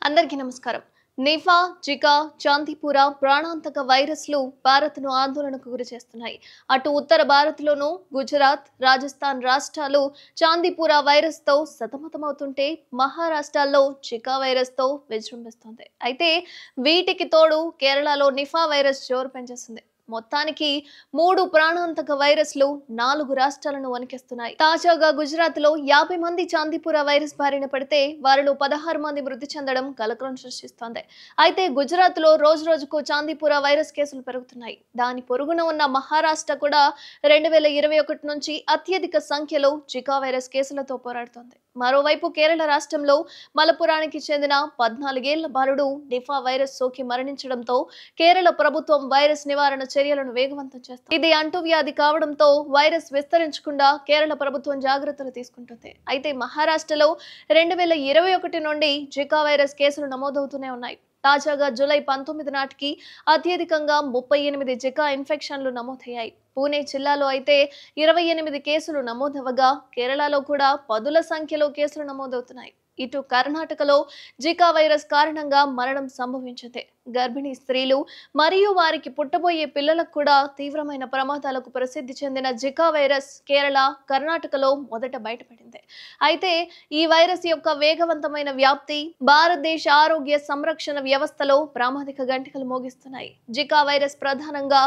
అందరికీ నమస్కారం. Nipah, Zika, Chandipura ప్రాణాంతక వైరస్లు భారత్ను ఆందోళనకు గురిచేస్తున్నాయి. అటు ఉత్తర భారత్లోనూ గుజరాత్, రాజస్థాన్ రాష్ట్రాలు చాందీపుర వైరస్తో సతమతమవుతుంటే మహారాష్ట్రలో జికా వైరస్తో విజృంభిస్తోంది. అయితే వీటికి తోడు కేరళలో నిఫా వైరస్ జోరు పెంచేసింది. మొత్తానికి 3 ప్రాణాంతక వైరస్లు 4 రాష్ట్రాలను వణికిస్తున్నాయి. తాజాగా గుజరాత్ లో 50 మంది చాందీపుర వైరస్ బారిన పడితే వారిలో 16 మంది మృతి చెందడం కలకలం సృష్టిస్తోంది. అయితే గుజరాత్ లో రోజు రోజుకు చాందీపుర వైరస్ కేసులు పెరుగుతున్నాయి. దాని పొరుగున ఉన్న మహారాష్ట్ర కూడా 2021 నుంచి అత్యధిక సంఖ్యలో జికా వైరస్ కేసులతో పోరాడుతోంది. మరోవైపు కేరళ రాష్ట్రంలో మలపురానికి చెందిన 14 ఏళ్ల బాలుడు నిఫా వైరస్ సోకి మరణించడంతో కేరళ ప్రభుత్వం వైరస్ నివారణ చర్యలను వేగవంతం చేస్తుంది. ఇది అంటువ్యాధి కావడంతో వైరస్ విస్తరించకుండా కేరళ ప్రభుత్వం జాగ్రత్తలు తీసుకుంటుంది. అయితే మహారాష్ట్రలో 2021 నుండి జికా వైరస్ కేసులు నమోదవుతూనే ఉన్నాయి. తాజాగా జూలై 19 నాటికి అత్యధికంగా 38 జికా ఇన్ఫెక్షన్లు నమోదయ్యాయి. పూణే జిల్లాలో అయితే 28 కేసులు నమోదవగా కేరళలో కూడా పదుల సంఖ్యలో కేసులు నమోదవుతున్నాయి. ఇటు కర్ణాటకలో జికా వైరస్ కారణంగా మరణం సంభవించింది. గర్భిణీ స్త్రీలు మరియు వారికి పుట్టబోయే పిల్లలకు కూడా తీవ్రమైన ప్రమాదాలకు ప్రసిద్ధి చెందిన జికా వైరస్ కేరళ, కర్ణాటకలో మొదట బయటపడింది. అయితే ఈ వైరస్ యొక్క వేగవంతమైన వ్యాప్తి భారతదేశ ఆరోగ్య సంరక్షణ వ్యవస్థలో ప్రామాణిక గంటలు మోగిస్తున్నాయి. జికా వైరస్ ప్రధానంగా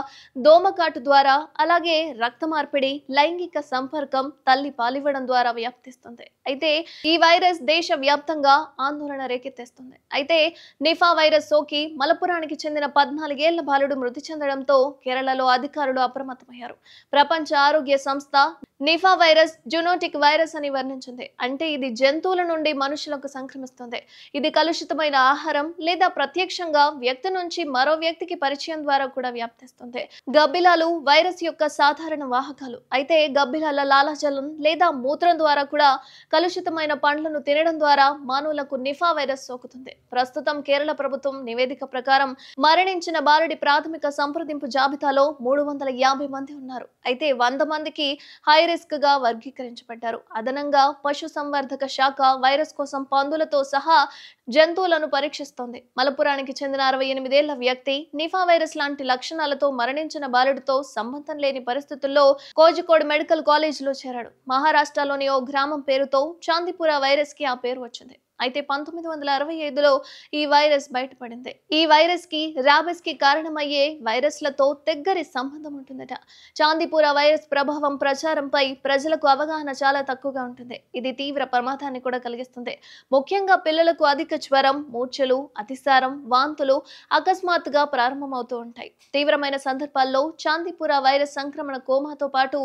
దోమకాటు ద్వారా, అలాగే రక్త మార్పిడి, లైంగిక సంపర్కం, తల్లి పాలివ్వడం ద్వారా వ్యాప్తిస్తుంది. అయితే ఈ వైరస్ దేశ వ్యాప్తంగా ఆందోళన రేకెత్తేస్తుంది. అయితే నిఫా వైరస్ సోకి మలపురానికి చెందిన 14 ఏళ్ల బాలుడు మృతి చెందడంతో కేరళలో అధికారులు అప్రమత్తమయ్యారు. ప్రపంచ ఆరోగ్య సంస్థ నిఫా వైరస్ జూనోటిక్ వైరస్ అని వర్ణించింది. అంటే ఇది జంతువుల నుండి మనుషులకు సంక్రమిస్తుంది. ఇది కలుషితమైన ఆహారం లేదా ప్రత్యక్షంగా వ్యక్తి నుంచి మరో వ్యక్తికి పరిచయం ద్వారా కూడా వ్యాప్తిస్తుంది. గబ్బిలాలు వైరస్ యొక్క సాధారణ వాహకాలు. అయితే గబ్బిలాల లాలాజలం లేదా మూత్రం ద్వారా కూడా కలుషితమైన పండ్లను తినడం ద్వారా మానవులకు నిఫా వైరస్ సోకుతుంది. ప్రస్తుతం కేరళ ప్రభుత్వం నివేదిక ప్రకారం మరణించిన బాలుడి ప్రాథమిక సంప్రదింపు జాబితాలో 350 మంది ఉన్నారు. అయితే 100 మందికి హై రిస్క్ గా వర్గీకరించబడ్డారు. అదనంగా పశు సంవర్ధక శాఖ వైరస్ కోసం పందులతో సహా జంతువులను పరీక్షిస్తోంది. మలపురానికి చెందిన 68 ఏళ్ల వ్యక్తి నిఫా వైరస్ లాంటి లక్షణాలతో మరణించిన బాలుడితో సంబంధం లేని పరిస్థితుల్లో కోజికోడ్ మెడికల్ కాలేజీలో చేరాడు. మహారాష్ట్రలోని ఓ గ్రామం పేరుతో చాందీపుర వైరస్ కి ఆ పేరు వచ్చింది. అయితే 1965లో ఈ వైరస్ బయటపడింది. ఈ వైరస్ కి రాబిస్ కి కారణమయ్యే వైరస్లతో దగ్గరి సంబంధం ఉంటుందట. చాందీపుర వైరస్ ప్రభావం ప్రచారంపై ప్రజలకు అవగాహన చాలా తక్కువగా ఉంటుంది. ఇది తీవ్ర ప్రమాదాన్ని కూడా కలిగిస్తుంది. ముఖ్యంగా పిల్లలకు అధిక జ్వరం, మూర్ఛలు, అతిసారం, వాంతులు అకస్మాత్తుగా ప్రారంభమవుతూ ఉంటాయి. తీవ్రమైన సందర్భాల్లో చాందీపుర వైరస్ సంక్రమణ కోమాతో పాటు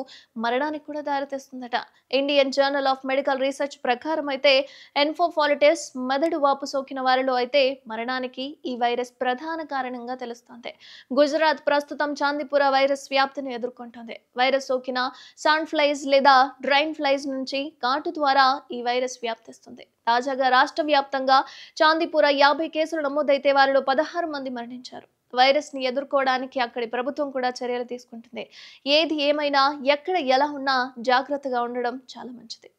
మరణానికి కూడా దారితీస్తుందట. Indian journal of medical research ప్రకారం అయితే ఎన్ఫోఫాలిటిస్, మెదడు వాపు సోకిన వారిలో అయితే మరణానికి ఈ వైరస్ ప్రధాన కారణంగా తెలుస్తోంది. గుజరాత్ ప్రస్తుతం చాందీపుర వైరస్ వ్యాప్తిని ఎదుర్కొంటోంది. వైరస్ సోకిన సన్ ఫ్లైస్ లేదా డ్రైన్ ఫ్లైస్ నుంచి కాటు ద్వారా ఈ వైరస్ వ్యాప్తిస్తుంది. తాజాగా రాష్ట్ర వ్యాప్తంగా చాందీపుర 50 కేసులు నమోదైతే వారిలో 16 మంది మరణించారు. వైరస్ ని ఎదుర్కోవడానికి అక్కడి ప్రభుత్వం కూడా చర్యలు తీసుకుంటుంది. ఏది ఏమైనా ఎక్కడ ఎలా ఉన్నా జాగ్రత్తగా ఉండడం చాలా మంచిది.